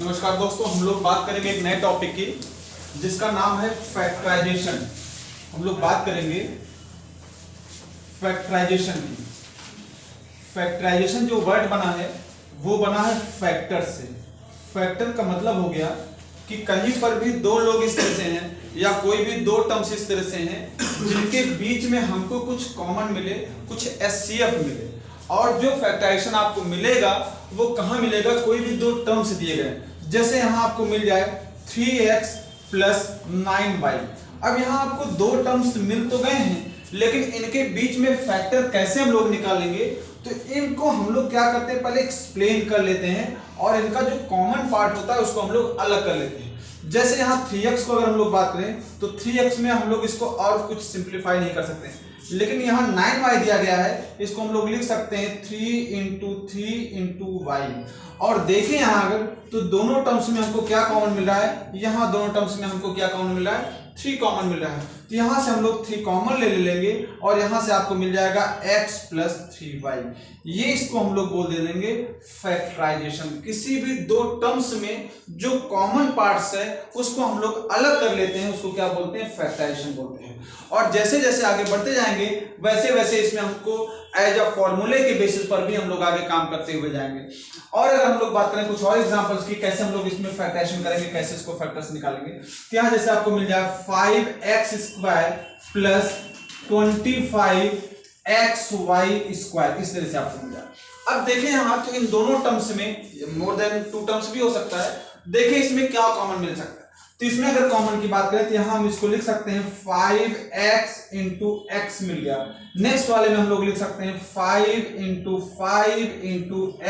नमस्कार दोस्तों, हम लोग बात करेंगे एक नए टॉपिक की जिसका नाम है फैक्टराइजेशन। हम लोग बात करेंगे फैक्टराइजेशन की। फैक्टराइजेशन जो वर्ड बना है वो बना है फैक्टर से। फैक्टर का मतलब हो गया कि कहीं पर भी दो लोग इस तरह से हैं या कोई भी दो टर्म्स इस तरह से हैं जिनके बीच में हमको कुछ कॉमन मिले, कुछ एचसीएफ मिले। और जो फैक्टराइजेशन आपको मिलेगा वो कहाँ मिलेगा? कोई भी दो टर्म्स दिए गए, जैसे यहाँ आपको मिल जाए 3x प्लस 9y। अब यहाँ आपको दो टर्म्स मिल तो गए हैं, लेकिन इनके बीच में फैक्टर कैसे हम लोग निकालेंगे? तो इनको हम लोग क्या करते हैं, पहले एक्सप्लेन कर लेते हैं और इनका जो कॉमन पार्ट होता है उसको हम लोग अलग कर लेते हैं। जैसे यहाँ 3x को अगर हम लोग बात करें तो 3x में हम लोग इसको और कुछ सिंप्लीफाई नहीं कर सकते, लेकिन यहाँ 9y दिया गया है, इसको हम लोग लिख सकते हैं 3 × 3 × y। और देखें यहाँ अगर तो दोनों टर्म्स में हमको क्या कॉमन मिल रहा है? यहाँ दोनों टर्म्स में हमको क्या कॉमन मिल रहा है? 3 कॉमन मिल रहा है। तो यहाँ से हम लोग 3 कॉमन ले लेंगे और यहाँ से आपको मिल जाएगा x प्लस 3y। ये इसको हम लोग बोल दे देंगे फैक्टराइजेशन। किसी भी दो टर्म्स में जो कॉमन पार्ट्स है उसको हम लोग अलग कर लेते हैं, उसको क्या बोलते हैं? फैक्टराइजेशन बोलते हैं। और जैसे जैसे आगे बढ़ते जाएंगे वैसे वैसे इसमें हमको एज अ फॉर्मूले के बेसिस पर भी हम लोग आगे काम करते हुए जाएंगे। और अगर हम लोग बात करें कुछ और एग्जांपल्स की, कैसे हम लोग इसमें फैक्टराइजेशन करेंगे, कैसे इसको फैक्टर्स निकालेंगे, तो यहाँ जैसे आपको मिल जाए 5x² प्लस 25xy², इस तरह से आपको मिल जाए। अब देखें यहाँ तो इन दोनों टर्म्स में मोर देन 2 टर्म्स भी हो सकता है। देखें इसमें क्या कॉमन मिल सकता है। तो इसमें अगर कॉमन की बात करें तो यहाँ हम इसको लिख सकते हैं 5x × x मिल गया। नेक्स्ट वाले में हम लोग लिख सकते हैं 5 × 5 ×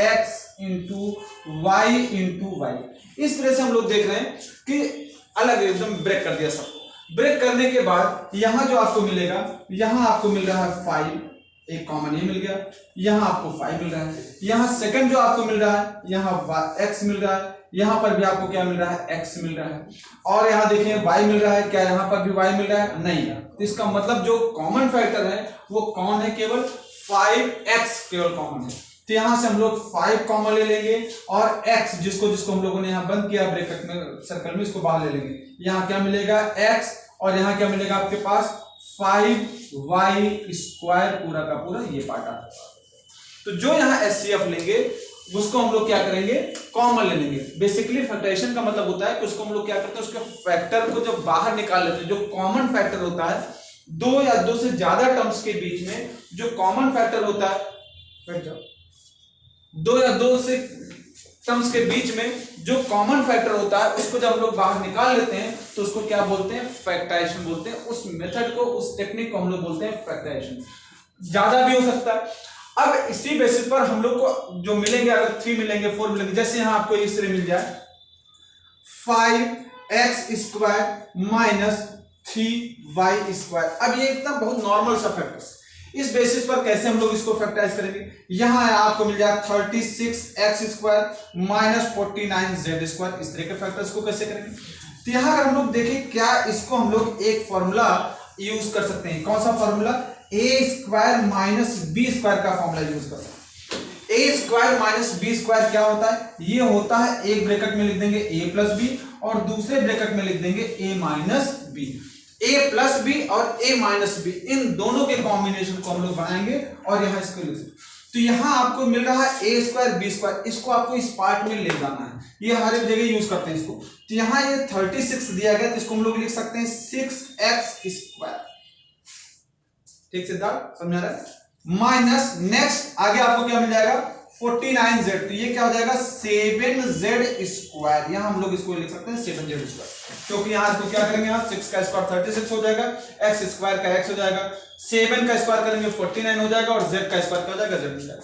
x × y। इस तरह से हम लोग देख रहे हैं कि अलग एकदम ब्रेक कर दिया सबको। ब्रेक करने के बाद यहाँ जो आपको मिलेगा, यहाँ आपको मिल रहा है 5, एक कॉमन ये मिल गया, यहाँ आपको 5 मिल रहा है, यहाँ सेकंड जो आपको मिल रहा है यहाँ x मिल रहा है, यहाँ पर भी आपको क्या मिल रहा है? x मिल रहा है। और यहाँ देखिए y मिल रहा है, क्या यहाँ पर भी y मिल रहा है? नहीं। तो इसका मतलब जो कॉमन फैक्टर है वो कौन है? केवल 5x केवल कॉमन है। तो यहाँ से हम लोग 5 कॉमन ले लेंगे और x जिसको हम लोगों ने यहाँ बंद किया ब्रैकेट में सर्कल में, इसको बाहर ले लेंगे। यहाँ क्या मिलेगा? x। और यहाँ क्या मिलेगा आपके पास? 5y² पूरा का पूरा ये पार्ट आता है। तो जो यहाँ एचसीएफ लेंगे उसको हम लोग क्या करेंगे? कॉमन ले लेंगे। बेसिकली फैक्टराइजेशन का मतलब होता है कि उसको हम लोग क्या करते हैं, उसके फैक्टर को जब बाहर निकाल लेते हैं, जो कॉमन फैक्टर होता है, दो या दो से ज्यादा टर्म्स के बीच में जो कॉमन फैक्टर होता है, दो या दो से टर्म्स के बीच में जो कॉमन फैक्टर होता है उसको जब हम लोग बाहर निकाल लेते हैं तो उसको क्या बोलते हैं? फैक्टराइजेशन बोलते हैं। उस मेथड को, उस टेक्निक को हम लोग बोलते हैं फैक्टराइजेशन। ज्यादा भी हो सकता है। अब इसी बेसिस पर हम लोग को जो मिलेंगे, अगर 3 मिलेंगे, 4 मिलेंगे, जैसे यहां आपको इस तरह मिल जाए 5x² माइनस 3y²। अब ये इतना बहुत नॉर्मल सा फैक्टर्स, इस बेसिस पर कैसे हम लोग इसको फैक्टराइज करेंगे? यहां आपको मिल जाए 36x² माइनस 49z²। इस तरह के फैक्टर्स को कैसे करेंगे? तो यहां अगर हम लोग देखें, क्या इसको हम लोग एक फॉर्मूला यूज कर सकते हैं। कौन सा फॉर्मूला? a² माइनस b² का फॉर्मूला यूज कर सकते हैं। a² माइनस b² क्या होता है? ये होता है, एक ब्रैकेट में लिख देंगे a प्लस बी और दूसरे ब्रैकेट में लिख देंगे a minus B. a plus B और a माइनस बी, इन दोनों के कॉम्बिनेशन को हम लोग बनाएंगे और यहाँ इसको लिख सकते। तो यहाँ आपको मिल रहा है a² b², इसको आपको इस पार्ट में ले जाना है। ये हर एक जगह यूज करते हैं इसको। तो यहाँ ये 36 दिया गया, तो इसको हम लोग लिख सकते हैं 6x²। ठीक सिद्धार्थ, समझा रहा है? माइनस नेक्स्ट आगे आपको क्या मिल जाएगा? 49z। तो ये क्या हो जाएगा? 7z²। यहाँ हम लोग इसको लिख सकते हैं 7z², क्योंकि यहाँ इसको क्या करेंगे? यहाँ 6 का स्क्वायर 36 हो जाएगा, x² का x हो जाएगा, 7 का स्क्वायर करेंगे 49 हो जाएगा और z का स्क्वायर क्या हो जाएगा? z हो जाएगा।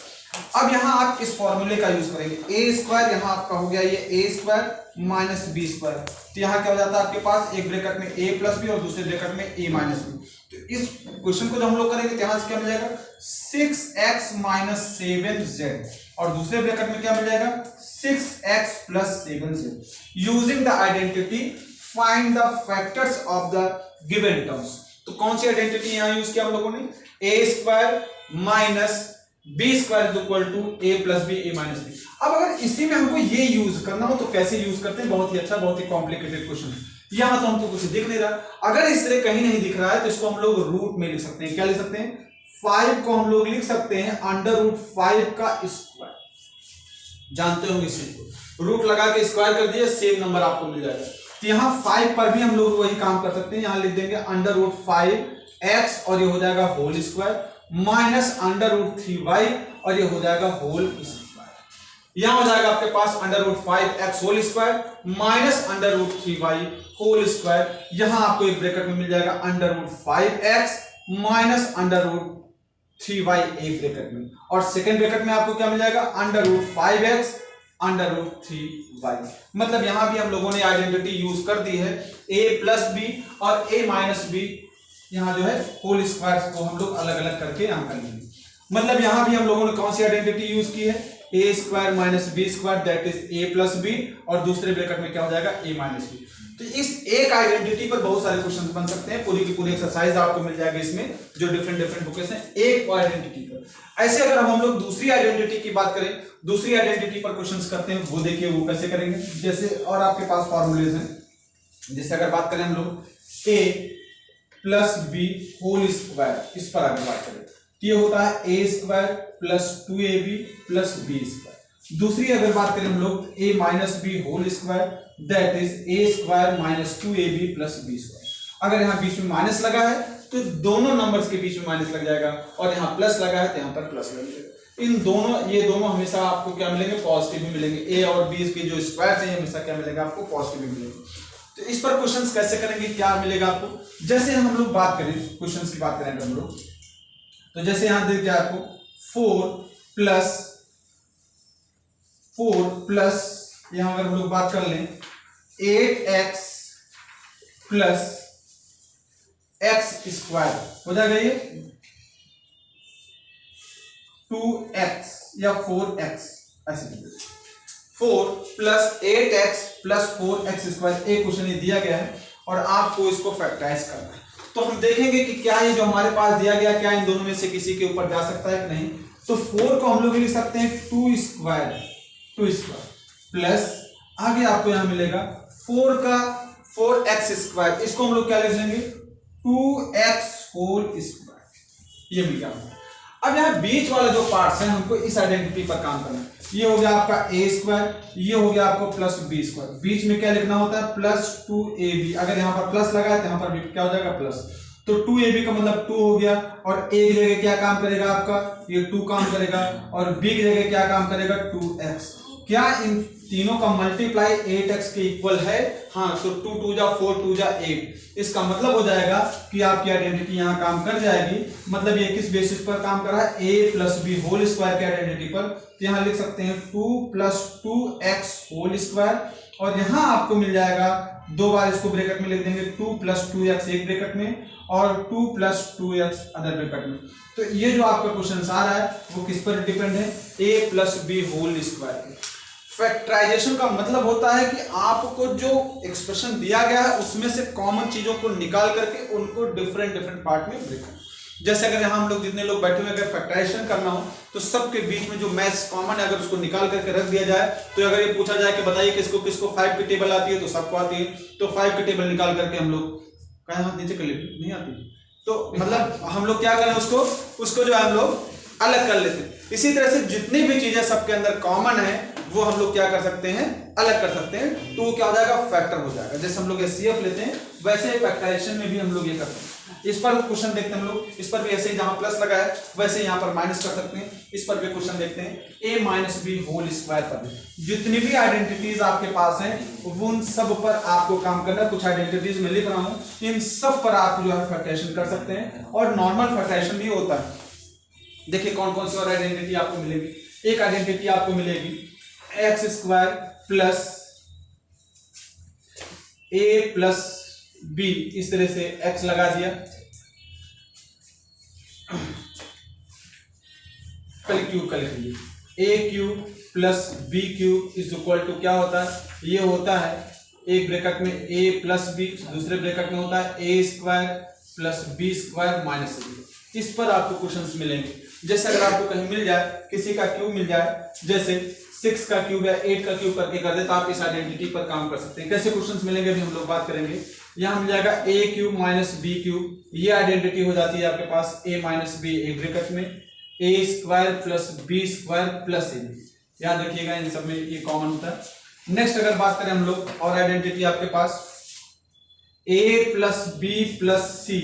अब यहाँ आप इस फॉर्मूले का यूज करेंगे। a², यहाँ आपका हो गया ये a² माइनस b²। तो यहाँ क्या हो जाता है आपके पास? एक ब्रैकेट में a प्लस बी और दूसरे ब्रैकेट में a माइनस बी। तो इस क्वेश्चन को जब हम लोग करेंगे यहाँ से क्या मिल जाएगा? 6x माइनस 7z और दूसरे ब्रैकेट में क्या मिल जाएगा? 6x plus 7z। Using the identity find the factors of the given terms. तो कौन सी आइडेंटिटी यहाँ यूज किया हम लोगों ने? a² minus b² is equal to a plus B, a minus B. अब अगर इसी में हमको ये यूज करना हो तो कैसे यूज करते हैं, बहुत ही अच्छा, बहुत ही कॉम्प्लिकेटेड क्वेश्चन है। यहां तो हमको कुछ दिख नहीं रहा, अगर इस तरह कहीं नहीं दिख रहा है तो इसको हम लोग रूट में लिख सकते हैं। क्या लिख सकते हैं, 5 को हम लोग लिख सकते हैं √5 का स्क्वायर, जानते होंगे इस चीज को, रूट लगा के स्क्वायर कर दिए, सेम नंबर आपको मिल जाएगा। तो यहाँ 5 पर भी हम लोग वही काम कर सकते हैं, यहाँ लिख देंगे √5x और ये हो जाएगा होल स्क्वायर माइनस √3y और ये हो जाएगा होल स्क्वायर। यहां हो जाएगा आपके पास √5x whole square minus √3y whole square. यहां आपको एक ब्रैकेट में मिल जाएगा √5x माइनस √3y एक ब्रैकेट में, और सेकंड ब्रैकेट में आपको क्या मिल जाएगा √5x √3y। मतलब यहां भी हम लोगों ने आइडेंटिटी यूज कर दी है, a प्लस बी और a माइनस बी, यहां जो है होल स्क्वायर को हम लोग अलग अलग करके यहां कर लेंगे। मतलब यहां भी हम लोगों ने कौन सी आइडेंटिटी यूज की है, a square minus B square that is a plus B, और दूसरे ब्रैकेट में क्या हो जाएगा a माइनस बी। तो इस एक आइडेंटिटी पर बहुत सारे क्वेश्चन बन सकते हैं, पूरी की पूरी एक्सरसाइज आपको मिल जाएगी इसमें, जो डिफरेंट डिफरेंट बुकेस हैं एक आइडेंटिटी पर। ऐसे अगर हम लोग दूसरी आइडेंटिटी की बात करें, दूसरी आइडेंटिटी पर क्वेश्चंस करते हैं, वो देखिए वो कैसे करेंगे। जैसे और आपके पास फॉर्मूलेज हैं, जैसे अगर बात करें हम लोग a plus B whole square, इस पर आगे बात करें तो ये होता है a square plus 2ab plus B square. दूसरी अगर बात करें हम लोग a minus B whole square that is a square minus 2ab plus B square. अगर यहाँ बीच में माइनस लगा है तो दोनों नंबर्स के बीच में माइनस लग जाएगा, और यहाँ प्लस लगा है तो यहाँ पर प्लस लग जाएगा। इन दोनों, ये दोनों हमेशा आपको क्या मिलेंगे, पॉजिटिव भी मिलेंगे। a और b के जो स्क्वायर है हमेशा क्या मिलेगा आपको, पॉजिटिव भी मिलेंगे। तो इस पर क्वेश्चंस कैसे करेंगे, क्या मिलेगा आपको, जैसे हम लोग बात करें क्वेश्चंस की बात करें हम लोग, तो जैसे यहां देख दिया आपको 4 प्लस यहां अगर हम लोग बात कर लें 8x प्लस x स्क्वायर हो जाएगा ये 2x या 4x, ऐसे 4 plus 8x plus 4x square. एक क्वेश्चन ये दिया गया है और आपको इसको फैक्टराइज करना है। तो हम देखेंगे कि क्या ये जो हमारे पास दिया गया, क्या इन दोनों में से किसी के ऊपर जा सकता है कि नहीं। तो 4 को हम लोग लिख सकते हैं 2 स्क्वायर प्लस आगे आपको यहां मिलेगा 4x स्क्वायर, इसको हम लोग क्या लिख लेंगे 2x होल स्क्वायर, ये मिल गया। अब यहाँ बीच वाला जो पार्ट्स है हमको इस आइडेंटिटी पर काम करना है। ये हो गया आपका a स्क्वायर, ये हो गया आपको प्लस b स्क्वायर, बीच में क्या लिखना होता है प्लस 2ab। अगर यहाँ पर प्लस लगा है तो यहाँ पर भी क्या हो जाएगा प्लस, तो 2ab का मतलब 2 हो गया, और a की जगह क्या काम करेगा आपका, ये 2 काम करेगा, और b की जगह क्या काम करेगा 2x। क्या इन तीनों का मल्टीप्लाई 8x के इक्वल है, हाँ, तो 2 2 जा 4 2 जा 8। इसका मतलब हो जाएगा कि आपकी आइडेंटिटी यहाँ काम कर जाएगी। मतलब ये किस बेसिस पर काम कर रहा है, a plus B whole square की आइडेंटिटी पर। तो यहाँ लिख सकते हैं 2 प्लस 2x होल स्क्वायर, और यहाँ आपको मिल जाएगा, दो बार इसको ब्रैकेट में लिख देंगे 2 प्लस 2x एक ब्रैकेट में और 2 प्लस 2x अदर ब्रैकेट में। तो ये जो आपका क्वेश्चन आ रहा है वो किस पर डिपेंड है, a plus B whole square. Factorization का मतलब होता है कि आपको जो एक्सप्रेशन दिया गया है उसमें से कॉमन चीजों को निकाल करके उनको डिफरेंट डिफरेंट पार्ट में ब्रेक करना। जैसे अगर यहाँ हम लोग जितने लोग बैठे हुए अगर फैक्टराइजेशन करना हो तो सबके बीच में जो मैथ्स कॉमन है अगर उसको निकाल करके रख दिया जाए, तो अगर ये पूछा जाए कि बताइए किसको किसको 5 की टेबल आती है, तो सबको आती है, तो 5 की टेबल निकाल करके हम लोग कहीं हाथ नीचे कर लेते, नहीं आती, तो मतलब हम लोग क्या करें, उसको जो है हम लोग अलग कर लेते हैं। इसी तरह से जितनी भी चीजें सबके अंदर कॉमन है वो हम लोग क्या कर सकते हैं, अलग कर सकते हैं, तो वो क्या हो जाएगा, फैक्टर हो जाएगा। जैसे हम लोग एचसीएफ लेते हैं वैसे फैक्टराइजेशन में भी हम लोग ये करते हैं। इस पर क्वेश्चन देखते हैं हम लोग, इस पर भी ऐसे ही जहां प्लस लगा है वैसे यहाँ पर माइनस कर सकते हैं। इस पर भी क्वेश्चन देखते हैं a minus B whole square पर। जितनी भी आइडेंटिटीज आपके पास हैं उन सब पर आपको काम करना है। कुछ आइडेंटिटीज में लिख रहा हूं, इन सब पर आप जो है फैक्टराइजेशन कर सकते हैं, और नॉर्मल फैक्टराइजेशन भी होता है। देखिए कौन कौन सी और आइडेंटिटी आपको मिलेगी। एक आइडेंटिटी आपको मिलेगी X square plus a plus B, इस तरह से x लगा दिया, पहले क्यूब का लिख लीजिए, a cube plus B cube is equal to क्या होता है, ये होता है एक ब्रैकेट में a प्लस बी, दूसरे ब्रैकेट में होता है a square plus B square minus B. इस पर आपको क्वेश्चंस मिलेंगे। जैसे अगर आपको कहीं मिल जाए, किसी का क्यूब मिल जाए, जैसे 6 का क्यूब या 8 का क्यूब करके कर दे तो आप इस आइडेंटिटी पर काम कर सकते हैं। कैसे क्वेश्चंस मिलेंगे अभी हम लोग बात करेंगे। यहाँ मिल जाएगा a cube minus B cube, ये आइडेंटिटी हो जाती है आपके पास a माइनस बी एक ब्रैकेट में a square plus B square plus A, याद रखिएगा इन सब में ये कॉमन होता है। नेक्स्ट अगर बात करें हम लोग और आइडेंटिटी आपके पास a plus B plus C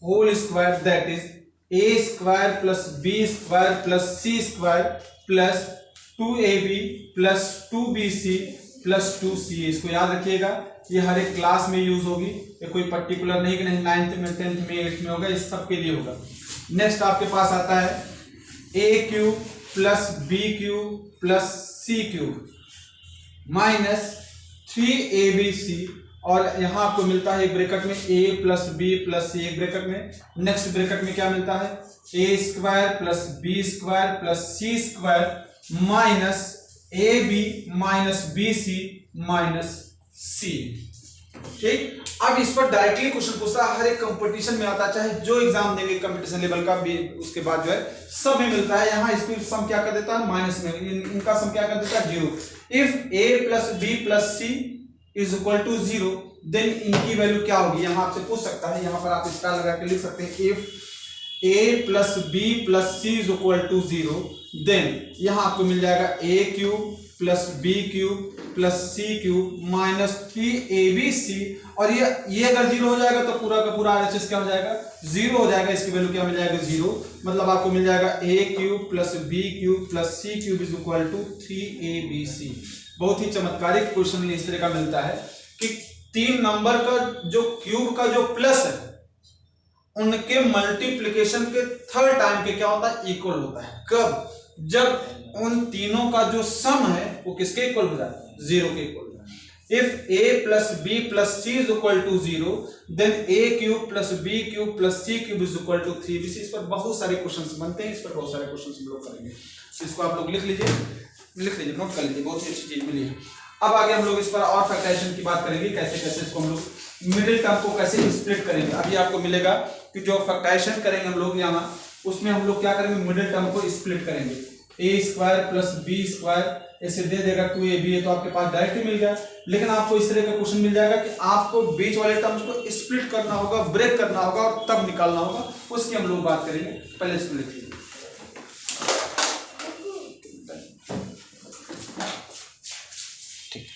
whole square that is a square plus B square plus C square plus 2ab plus 2bc plus 2ca। इसको याद रखिएगा, ये हर एक क्लास में यूज होगी, ये कोई पर्टिकुलर नहीं कि नहीं 9th में 10th में 8th में होगा, इस सब के लिए होगा। नेक्स्ट आपके पास आता है a cube plus B cube plus C cube minus 3abc, और यहां आपको मिलता है एक ब्रैकेट में a प्लस बी प्लस सी एक ब्रैकेट में। नेक्स्ट ब्रैकेट में क्या मिलता है a square plus B square plus C square minus A B minus B C minus C. ठीक, अब इस पर डायरेक्टली क्वेश्चन पूछता है, हर एक कंपटीशन में आता है, चाहे जो एग्जाम देंगे कंपटीशन लेवल का भी, उसके बाद जो है सब में मिलता है। यहाँ इसको सम क्या कर देता है माइनस में, इनका सम क्या कर देता है 0। If a plus B plus C is equal to 0 then इनकी वैल्यू क्या होगी, यहाँ आपसे पूछ सकता है। यहाँ पर आप स्टार लगा के लिख सकते हैं if a plus B plus C is equal to 0 then यहां आपको मिल जाएगा a cube plus B cube plus C cube minus 3abc, और ये अगर 0 हो जाएगा तो पूरा का पूरा RHS क्या हो जाएगा 0 हो जाएगा। इसकी वैल्यू क्या मिल जाएगा 0, मतलब आपको मिल जाएगा a cube plus B cube plus C cube is equal to 3abc। बहुत ही चमत्कारिक क्वेश्चन इस तरह का मिलता है कि 3 नंबर का जो क्यूब का जो प्लस है उनके मल्टीप्लिकेशन के थर्ड टाइम के क्या होता है इक्वल होता है। कब, जब उन तीनों का जो सम है वो किसके इक्वल हो जाता है 0 के इक्वल हो जाता है। If a plus B plus C is equal to 0 then a cube plus B cube plus C cube is equal to 3bc। इस पर बहुत सारे क्वेश्चंस बनते हैं, इस पर बहुत सारे क्वेश्चंस हम लोग करेंगे, इसको आप लोग लिख लीजिए नोट कर लीजिए, बहुत ही अच्छी चीज मिली है। अब आगे हम लोग इस पर और फैक्टराइजेशन की बात करेंगे, कैसे कैसे इसको हम लोग मिडिल टर्म को कैसे स्प्लिट करेंगे। अभी आपको मिलेगा कि जो फैक्टराइजेशन करेंगे हम लोग यहाँ, उसमें हम लोग क्या करेंगे मिडिल टर्म को स्प्लिट करेंगे। a square plus B square ऐसे दे देगा 2ab, है तो आपके पास डायरेक्ट मिल गया। लेकिन आपको इस तरह का क्वेश्चन मिल जाएगा कि आपको बीच वाले टर्म्स को स्प्लिट करना होगा, ब्रेक करना होगा और तब निकालना होगा, उसकी हम लोग बात करेंगे। पहले इसको लिख लीजिए। ठीक,